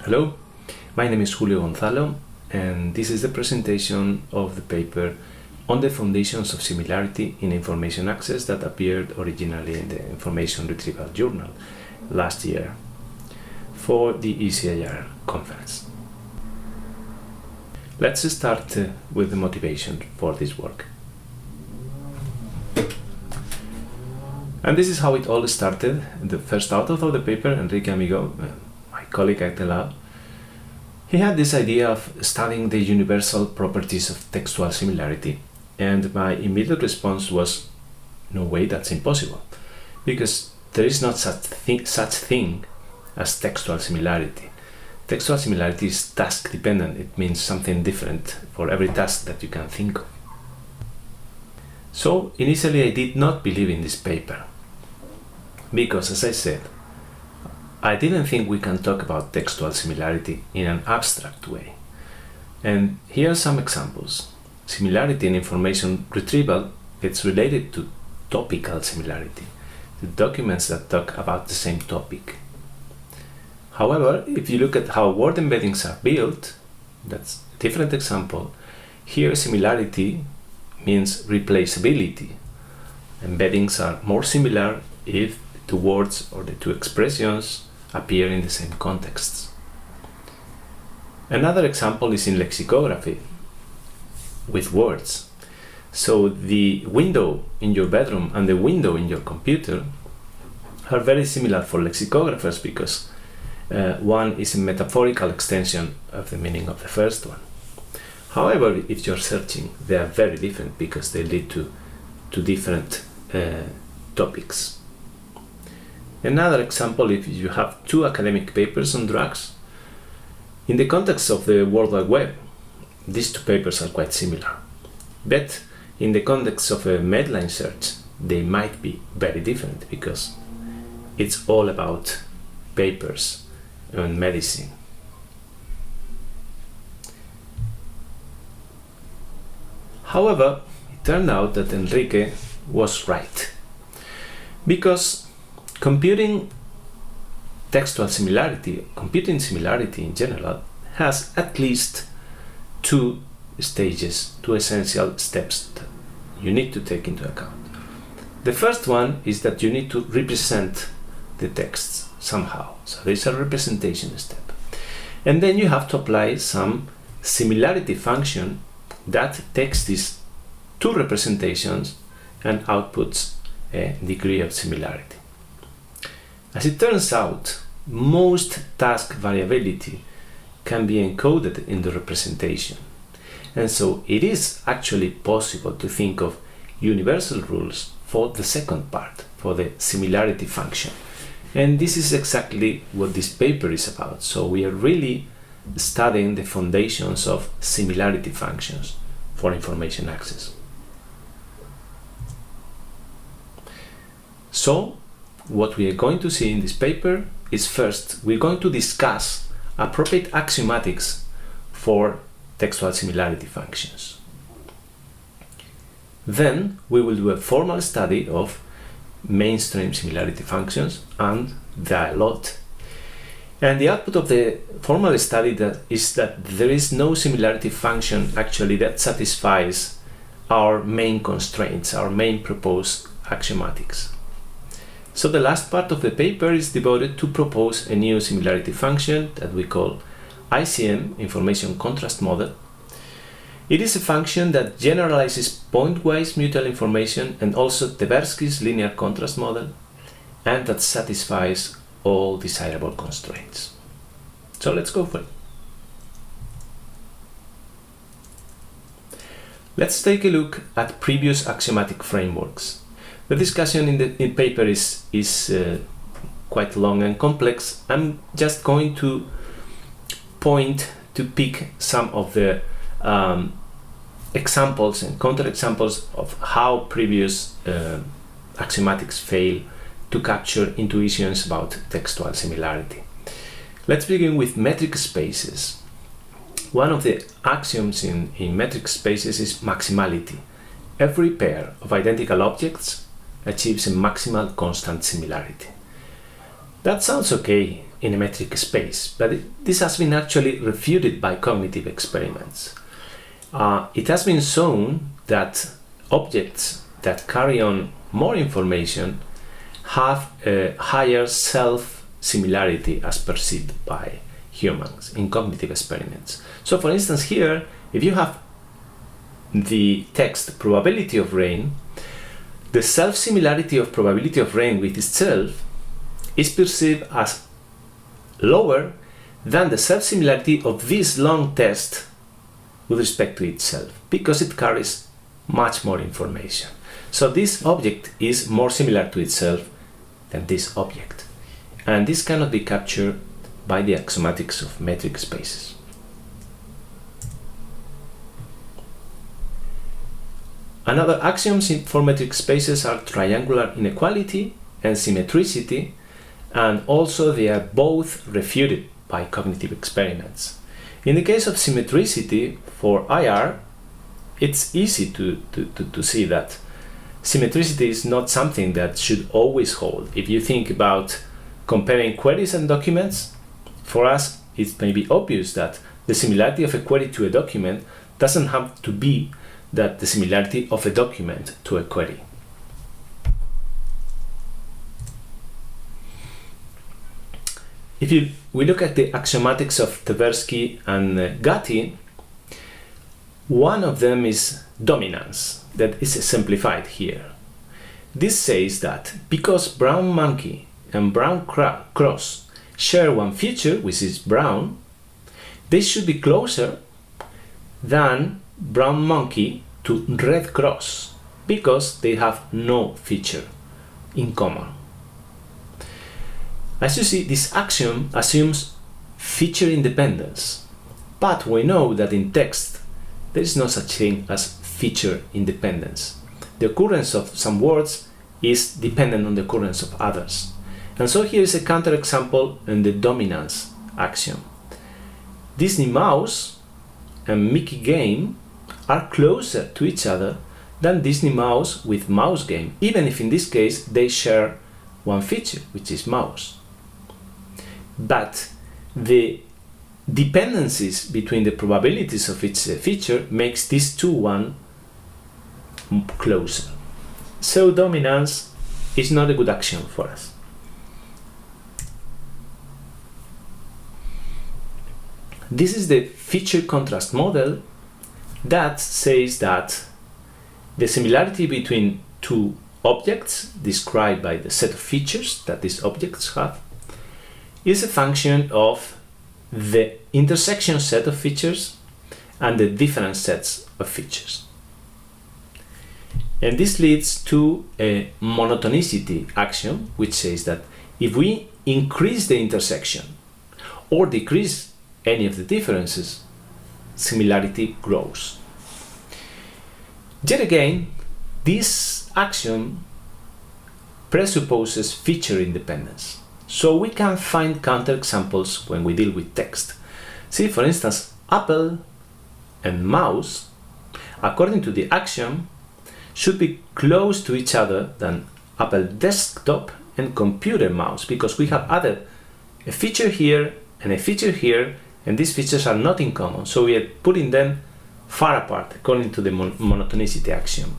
Hello, my name is Julio Gonzalo, and this is the presentation of the paper on the Foundations of Similarity in Information Access that appeared originally in the Information Retrieval Journal last year for the ECIR conference. Let's start with the motivation for this work. And this is how it all started. The first author of the paper, Enrique Amigo, my colleague at the lab, he had this idea of studying the universal properties of textual similarity, and my immediate response was, no way, that's impossible, because there is not such thing as textual similarity. Textual similarity is task dependent. It means something different for every task that you can think of. So initially I did not believe in this paper, because as I said, I didn't think we can talk about textual similarity in an abstract way. And here are some examples. Similarity in information retrieval, it's related to topical similarity, the documents that talk about the same topic. However, if you look at how word embeddings are built, that's a different example. Here similarity means replaceability. Embeddings are more similar if the two words or the two expressions appear in the same contexts. Another example is in lexicography with words. So the window in your bedroom and the window in your computer are very similar for lexicographers because one is a metaphorical extension of the meaning of the first one. However, if you're searching, they are very different because they lead to different topics. Another example, if you have two academic papers on drugs, in the context of the World Wide Web, these two papers are quite similar. But in the context of a Medline search, they might be very different because it's all about papers on medicine. However, it turned out that Enrique was right, because computing similarity in general, has at least two stages, two essential steps that you need to take into account. The first one is that you need to represent the texts somehow. So there's a representation step. And then you have to apply some similarity function that takes these two representations and outputs a degree of similarity. As it turns out, most task variability can be encoded in the representation. And so it is actually possible to think of universal rules for the second part, for the similarity function. And this is exactly what this paper is about. So we are really studying the foundations of similarity functions for information access. So what we are going to see in this paper is, first, we're going to discuss appropriate axiomatics for textual similarity functions. Then we will do a formal study of mainstream similarity functions, and there are a lot. And the output of the formal study is that there is no similarity function actually that satisfies our main constraints, our main proposed axiomatics. So the last part of the paper is devoted to propose a new similarity function that we call ICM, Information Contrast Model. It is a function that generalizes pointwise mutual information and also Tversky's linear contrast model, and that satisfies all desirable constraints. So let's go for it. Let's take a look at previous axiomatic frameworks. The discussion in the paper is quite long and complex. I'm just going to pick some of the examples and counterexamples of how previous axiomatics fail to capture intuitions about textual similarity. Let's begin with metric spaces. One of the axioms in metric spaces is maximality. Every pair of identical objects achieves a maximal constant similarity. That sounds okay in a metric space, but this has been actually refuted by cognitive experiments. It has been shown that objects that carry on more information have a higher self-similarity as perceived by humans in cognitive experiments. So for instance here, if you have the text probability of rain, the self-similarity of probability of rain with itself is perceived as lower than the self-similarity of this long text with respect to itself, because it carries much more information. So this object is more similar to itself than this object. And this cannot be captured by the axiomatics of metric spaces. Another axioms for metric spaces are triangular inequality and symmetricity, and also they are both refuted by cognitive experiments. In the case of symmetricity for IR, it's easy to see that symmetricity is not something that should always hold. If you think about comparing queries and documents, for us it may be obvious that the similarity of a query to a document doesn't have to be that the similarity of a document to a query. If we look at the axiomatics of Tversky and Gatti, one of them is dominance, that is simplified here. This says that because brown monkey and brown cross share one feature, which is brown, they should be closer than brown monkey to red cross, because they have no feature in common. As you see, this axiom assumes feature independence, but we know that in text there is no such thing as feature independence. The occurrence of some words is dependent on the occurrence of others. And so here is a counterexample in the dominance axiom. Disney Mouse and Mickey Game are closer to each other than Disney Mouse with Mouse Game, even if in this case they share one feature, which is mouse. But the dependencies between the probabilities of each feature makes these two one closer. So dominance is not a good axiom for us. This is the feature contrast model that says that the similarity between two objects described by the set of features that these objects have is a function of the intersection set of features and the different sets of features. And this leads to a monotonicity axiom, which says that if we increase the intersection or decrease any of the differences, similarity grows. Yet again, this axiom presupposes feature independence. So we can find counterexamples when we deal with text. See, for instance, apple and mouse, according to the axiom, should be close to each other than Apple desktop and computer mouse, because we have added a feature here and a feature here, and these features are not in common, so we are putting them far apart according to the monotonicity axiom.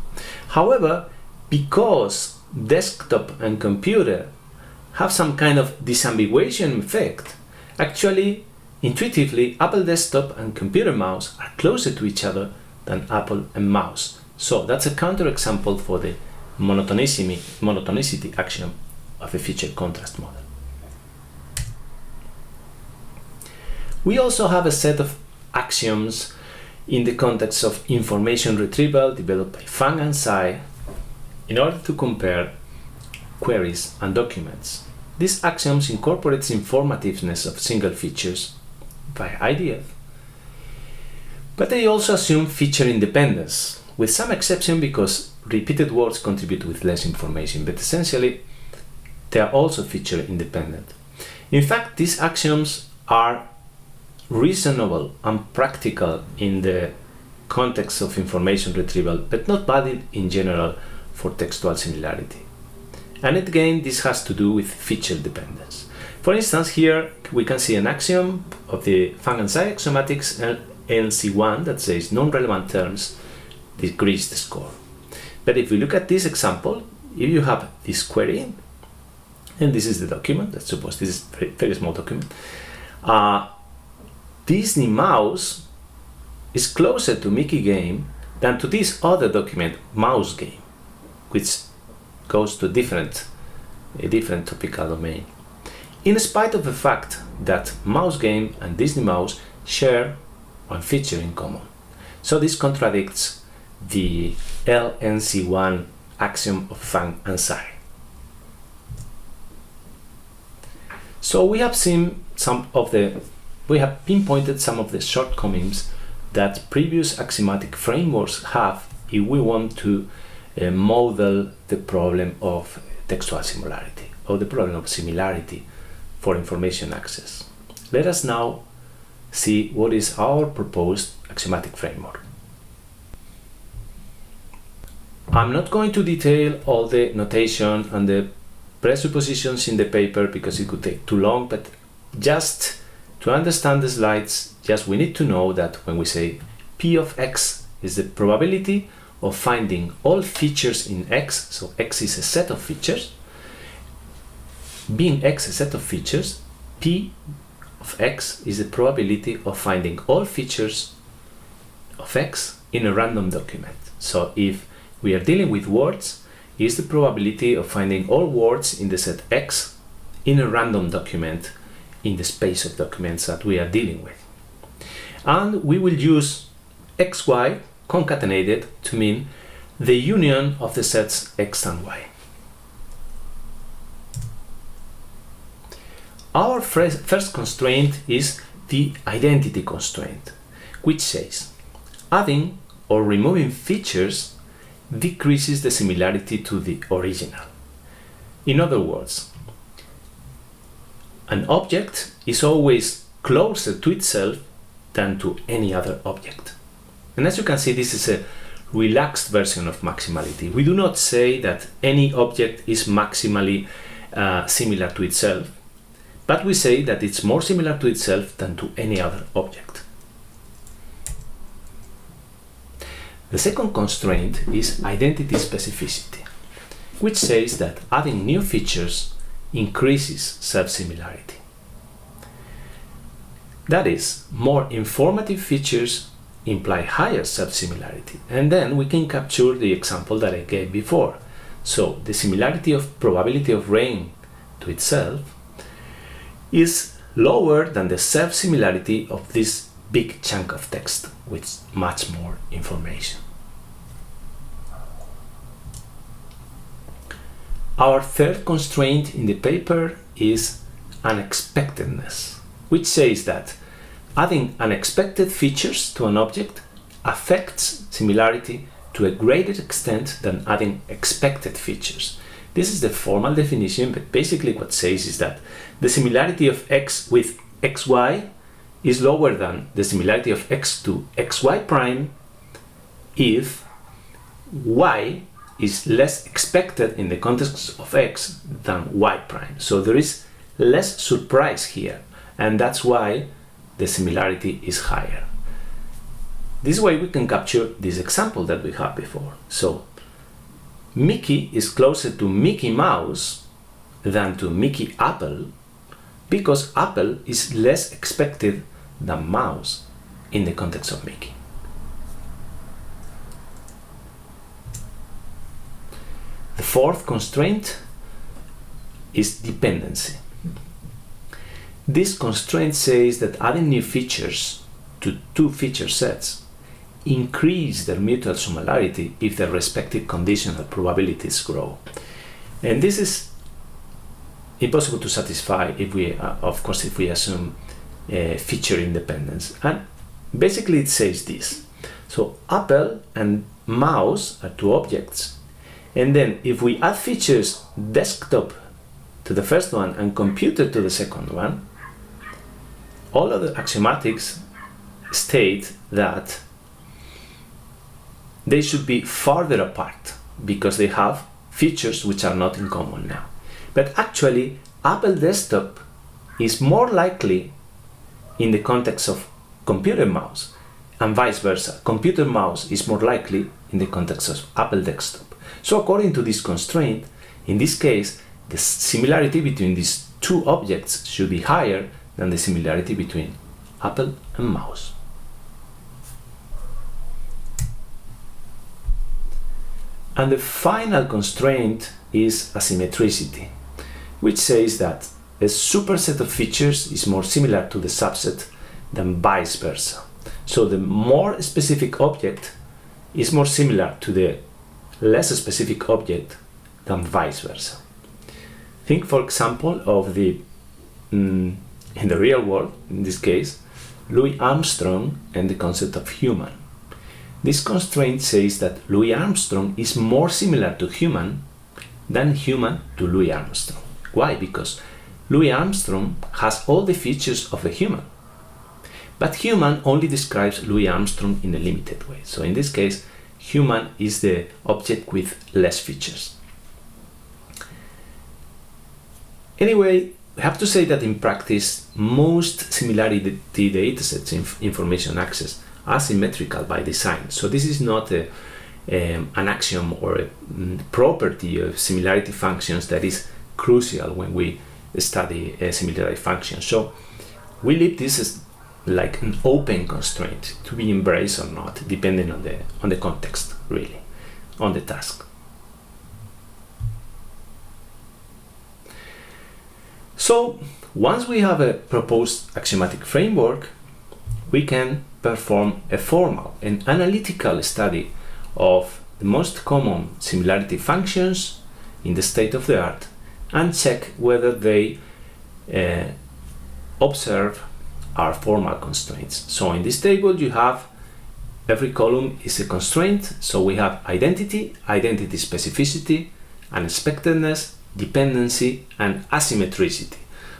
However, because desktop and computer have some kind of disambiguation effect, actually, intuitively, Apple desktop and computer mouse are closer to each other than apple and mouse. So that's a counterexample for the monotonicity axiom of a feature contrast model. We also have a set of axioms in the context of information retrieval developed by Fang and Tsai in order to compare queries and documents. These axioms incorporates informativeness of single features by IDF, but they also assume feature independence, with some exception because repeated words contribute with less information, but essentially they are also feature independent. In fact, these axioms are reasonable and practical in the context of information retrieval, but not valid in general for textual similarity. And again, this has to do with feature dependence. For instance, here we can see an axiom of the Fang-Ansai axiomatics NC1 that says non-relevant terms decrease the score. But if we look at this example, if you have this query, and this is the document, let's suppose this is a very, very small document, Disney Mouse is closer to Mickey Game than to this other document, Mouse Game, which goes to a different topical domain. In spite of the fact that Mouse Game and Disney Mouse share one feature in common. So this contradicts the LNC1 axiom of Fang-Ansai. So we have pinpointed some of the shortcomings that previous axiomatic frameworks have if we want to model the problem of textual similarity or the problem of similarity for information access. Let us now see what is our proposed axiomatic framework. I'm not going to detail all the notation and the presuppositions in the paper because it could take too long, but just to understand the slides, we need to know that when we say P of X is the probability of finding all features in X, so X is a set of features, being X a set of features, P of X is the probability of finding all features of X in a random document. So if we are dealing with words, is the probability of finding all words in the set X in a random document in the space of documents that we are dealing with. And we will use XY concatenated to mean the union of the sets X and Y. Our first constraint is the identity constraint, which says adding or removing features decreases the similarity to the original. In other words, an object is always closer to itself than to any other object. And as you can see, this is a relaxed version of maximality. We do not say that any object is maximally similar to itself, but we say that it's more similar to itself than to any other object. The second constraint is identity specificity, which says that adding new features increases self-similarity. That is, more informative features imply higher self-similarity, and then we can capture the example that I gave before. So the similarity of probability of rain to itself is lower than the self-similarity of this big chunk of text with much more information. Our third constraint in the paper is unexpectedness, which says that adding unexpected features to an object affects similarity to a greater extent than adding expected features. This is the formal definition, but basically what it says is that the similarity of X with XY is lower than the similarity of X to XY prime if Y is less expected in the context of X than Y prime. So there is less surprise here, and that's why the similarity is higher. This way we can capture this example that we had before. So Mickey is closer to Mickey Mouse than to Mickey Apple because Apple is less expected than Mouse in the context of Mickey. The fourth constraint is dependency. This constraint says that adding new features to two feature sets increase their mutual similarity if their respective conditional probabilities grow. And this is impossible to satisfy if we, if we assume feature independence. And basically it says this. So Apple and Mouse are two objects. And then if we add features desktop to the first one and computer to the second one, all of the axiomatics state that they should be farther apart because they have features which are not in common now. But actually, Apple Desktop is more likely in the context of computer mouse, and vice versa. Computer mouse is more likely in the context of Apple desktop. So according to this constraint, in this case, the similarity between these two objects should be higher than the similarity between Apple and mouse. And the final constraint is asymmetricity, which says that a superset of features is more similar to the subset than vice versa. So the more specific object is more similar to the less specific object than vice versa. Think, for example, of the, in the real world, in this case, Louis Armstrong and the concept of human. This constraint says that Louis Armstrong is more similar to human than human to Louis Armstrong. Why? Because Louis Armstrong has all the features of a human, but human only describes Louis Armstrong in a limited way. So in this case, human is the object with less features. Anyway, we have to say that in practice, most similarity datasets in information access are symmetrical by design. So this is not an axiom or a property of similarity functions that is crucial when we study similarity functions. So we leave this as like an open constraint to be embraced or not, depending on the context, really, on the task. So once we have a proposed axiomatic framework, we can perform a formal and analytical study of the most common similarity functions in the state of the art and check whether they observe our formal constraints. So in this table you have every column is a constraint. So we have identity, identity specificity, unexpectedness, dependency, and asymmetricity.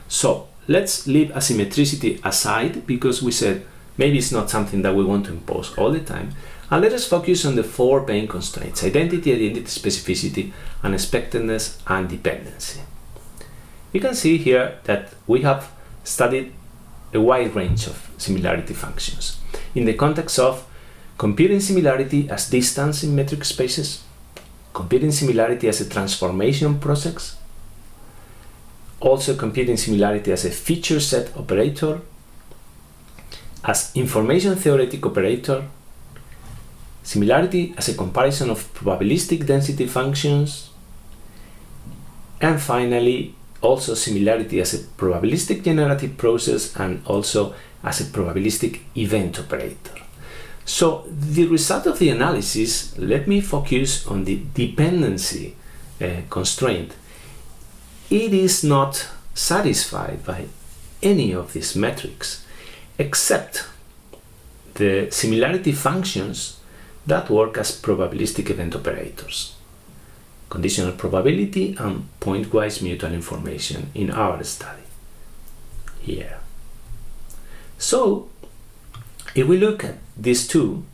So let's leave asymmetricity aside because we said maybe it's not something that we want to impose all the time. And let us focus on the four main constraints: identity, identity specificity, unexpectedness, and dependency. You can see here that we have studied a wide range of similarity functions in the context of computing similarity as distance in metric spaces, computing similarity as a transformation process, also computing similarity as a feature set operator, as information theoretic operator, similarity as a comparison of probabilistic density functions, and finally also similarity as a probabilistic generative process and also as a probabilistic event operator. So the result of the analysis, let me focus on the dependency constraint. It is not satisfied by any of these metrics except the similarity functions that work as probabilistic event operators, conditional probability and pointwise mutual information in our study here. So if we look at these two,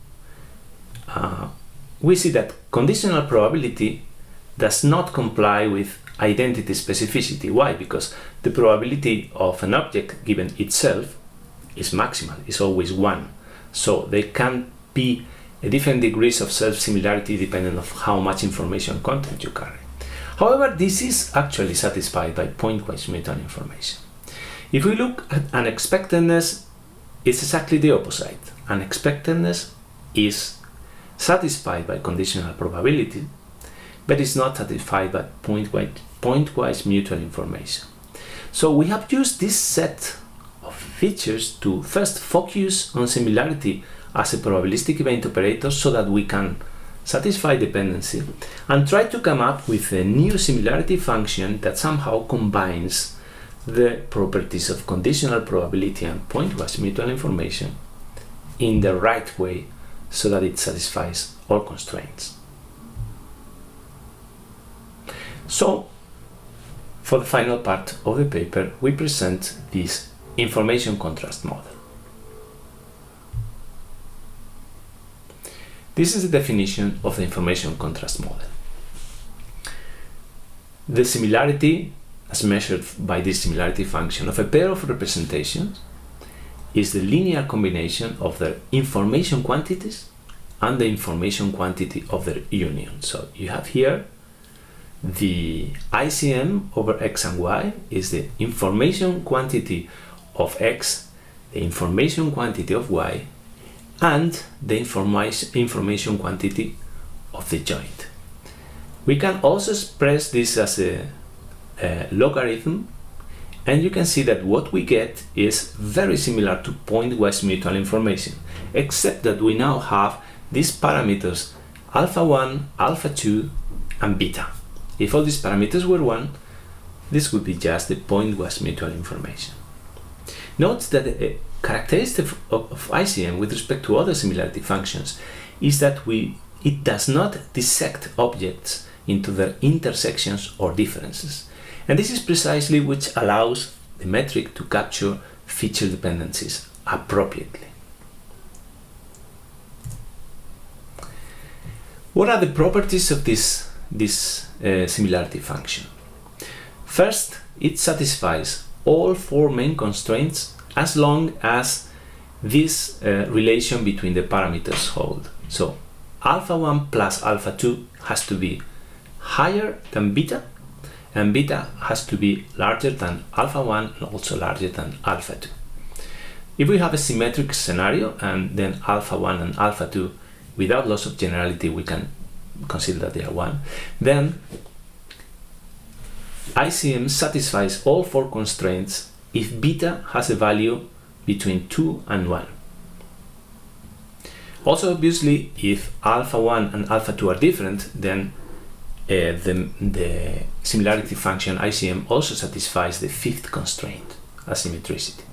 we see that conditional probability does not comply with identity specificity. Why? Because the probability of an object given itself is maximal, is always 1. So there can be different degrees of self-similarity depending on how much information content you carry. However, this is actually satisfied by pointwise mutual information. If we look at unexpectedness, it's exactly the opposite. Unexpectedness is satisfied by conditional probability, but it's not satisfied by pointwise mutual information. So we have used this set of features to first focus on similarity as a probabilistic event operator so that we can satisfy dependency and try to come up with a new similarity function that somehow combines the properties of conditional probability and pointwise mutual information in the right way so that it satisfies all constraints. So for the final part of the paper, we present this information contrast model. This is the definition of the information contrast model. The similarity as measured by this similarity function of a pair of representations is the linear combination of their information quantities and the information quantity of their union. So you have here the ICM over x and y is the information quantity of x, the information quantity of y, and the information quantity of the joint. We can also express this as a logarithm, and you can see that what we get is very similar to pointwise mutual information, except that we now have these parameters alpha 1, alpha 2, and beta. If all these parameters were 1, this would be just the pointwise mutual information. Note that a characteristic of ICM with respect to other similarity functions is that it does not dissect objects into their intersections or differences. And this is precisely which allows the metric to capture feature dependencies appropriately. What are the properties of this similarity function? First, it satisfies all 4 main constraints as long as this relation between the parameters hold. So alpha 1 plus alpha 2 has to be higher than beta, and beta has to be larger than alpha 1 and also larger than alpha 2. If we have a symmetric scenario and then alpha 1 and alpha 2, without loss of generality, we can consider that they are 1, then ICM satisfies all 4 constraints if beta has a value between 2 and 1. Also, obviously, if alpha 1 and alpha 2 are different, then the similarity function ICM also satisfies the 5th constraint, asymmetricity.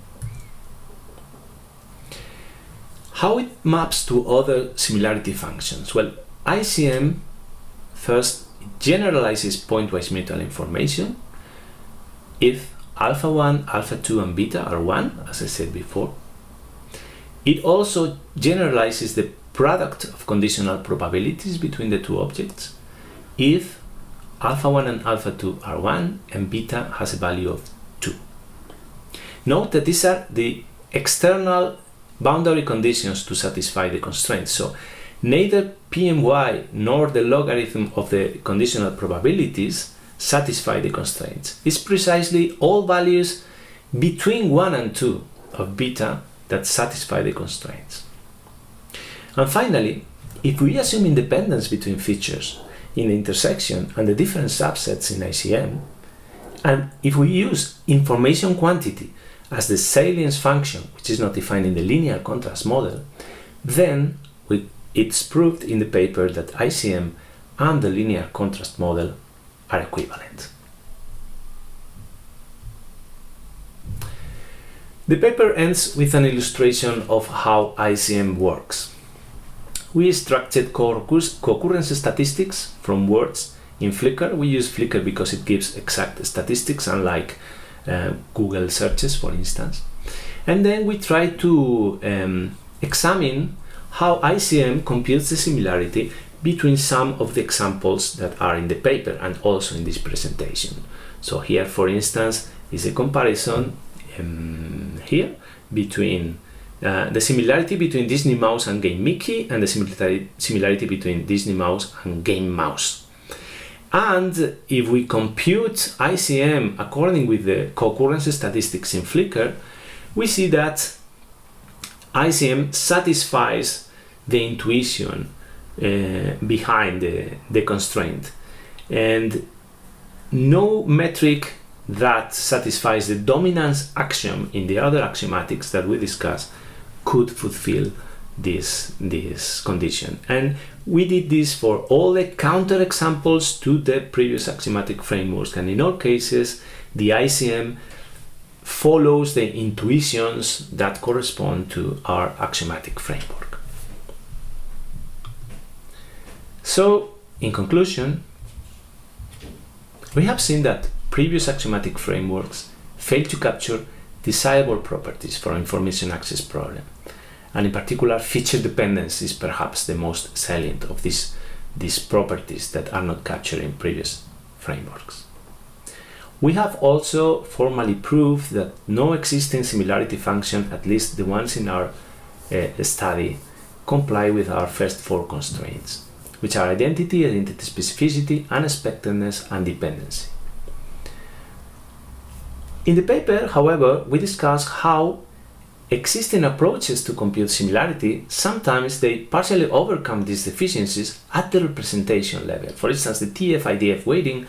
How it maps to other similarity functions? Well, ICM first generalizes pointwise mutual information if alpha 1, alpha 2, and beta are 1, as I said before. It also generalizes the product of conditional probabilities between the 2 objects if alpha 1 and alpha 2 are 1 and beta has a value of 2. Note that these are the external boundary conditions to satisfy the constraints. So neither PMY nor the logarithm of the conditional probabilities satisfy the constraints. It's precisely all values between 1 and 2 of beta that satisfy the constraints. And finally, if we assume independence between features in the intersection and the different subsets in ICM, and if we use information quantity as the salience function, which is not defined in the linear contrast model, then it's proved in the paper that ICM and the linear contrast model are equivalent. The paper ends with an illustration of how ICM works. We extracted co-occurrence statistics from words in Flickr. We use Flickr because it gives exact statistics, unlike Google searches, for instance. And then we try to examine how ICM computes the similarity between some of the examples that are in the paper and also in this presentation. So here, for instance, is a comparison here between the similarity between Disney Mouse and Game Mickey and the similarity between Disney Mouse and Game Mouse. And if we compute ICM according with the co-occurrence statistics in Flickr, we see that ICM satisfies the intuition behind the constraint, and no metric that satisfies the dominance axiom in the other axiomatics that we discussed could fulfill this condition. And we did this for all the counterexamples to the previous axiomatic frameworks, and in all cases the ICM follows the intuitions that correspond to our axiomatic framework. So, in conclusion, we have seen that previous axiomatic frameworks fail to capture desirable properties for information access problem, and in particular feature dependence is perhaps the most salient of these properties that are not captured in previous frameworks. We have also formally proved that no existing similarity function, at least the ones in our study, comply with our first 4 constraints, which are identity, identity specificity, unexpectedness, and dependency. In the paper, however, we discuss how existing approaches to compute similarity, sometimes they partially overcome these deficiencies at the representation level. For instance, the TF-IDF weighting,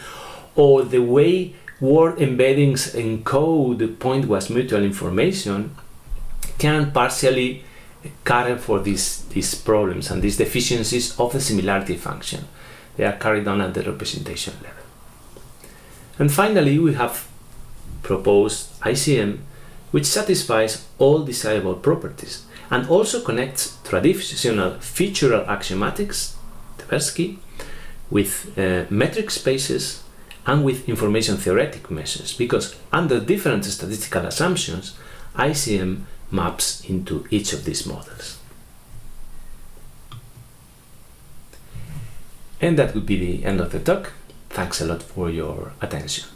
or the way word embeddings encode pointwise mutual information, can partially cater for these problems and these deficiencies of the similarity function. They are carried on at the representation level. And finally, we have proposed ICM, which satisfies all desirable properties and also connects traditional featural axiomatics, Tversky, with metric spaces and with information theoretic measures, because under different statistical assumptions, ICM maps into each of these models. And that would be the end of the talk. Thanks a lot for your attention.